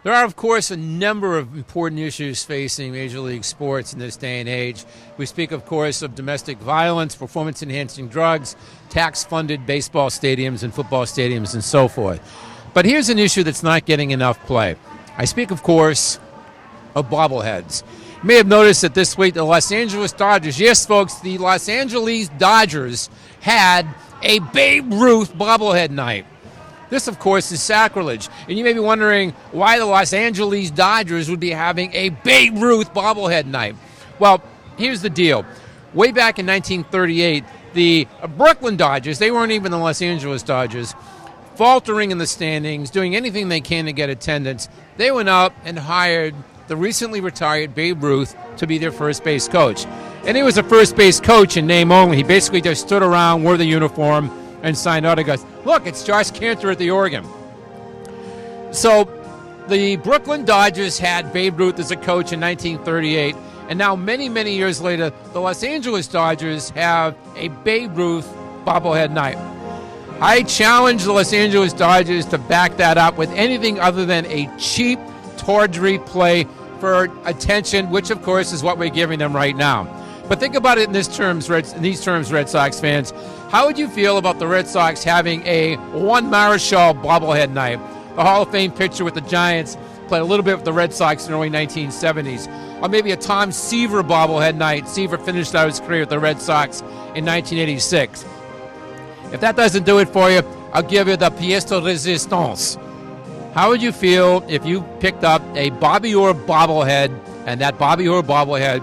There are, of course, a number of important issues facing Major League sports in this day and age. We speak, of course, of domestic violence, performance-enhancing drugs, tax-funded baseball stadiums and football stadiums, and so forth. But here's an issue that's not getting enough play. I speak, of course, of bobbleheads. You may have noticed that this week the Los Angeles Dodgers, yes, folks, the Los Angeles Dodgers had a Babe Ruth bobblehead night. This, of course, is sacrilege. And you may be wondering why the Los Angeles Dodgers would be having a Babe Ruth bobblehead night. Well, here's the deal. Way back in 1938, the Brooklyn Dodgers, they weren't even the Los Angeles Dodgers, faltering in the standings, doing anything they can to get attendance, they went out and hired the recently retired Babe Ruth to be their first base coach. And he was a first base coach in name only. He basically just stood around, wore the uniform, and signed autographs. Look, it's Josh Cantor at the organ. So the Brooklyn Dodgers had Babe Ruth as a coach in 1938, and now many, many years later, the Los Angeles Dodgers have a Babe Ruth bobblehead night. I challenge the Los Angeles Dodgers to back that up with anything other than a cheap, tawdry play for attention, which, of course, is what we're giving them right now. But think about it in these terms, Red Sox fans. How would you feel about the Red Sox having a Juan Marichal bobblehead night? The Hall of Fame pitcher with the Giants played a little bit with the Red Sox in the early 1970s. Or maybe a Tom Seaver bobblehead night. Seaver finished out his career with the Red Sox in 1986. If that doesn't do it for you, I'll give you the pièce de résistance. How would you feel if you picked up a Bobby Orr bobblehead, and that Bobby Orr bobblehead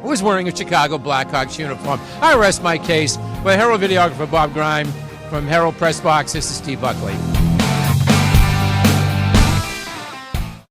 was wearing a Chicago Blackhawks uniform? I rest my case. With Herald videographer Bob Grime from Herald Press Box, this is Steve Buckley.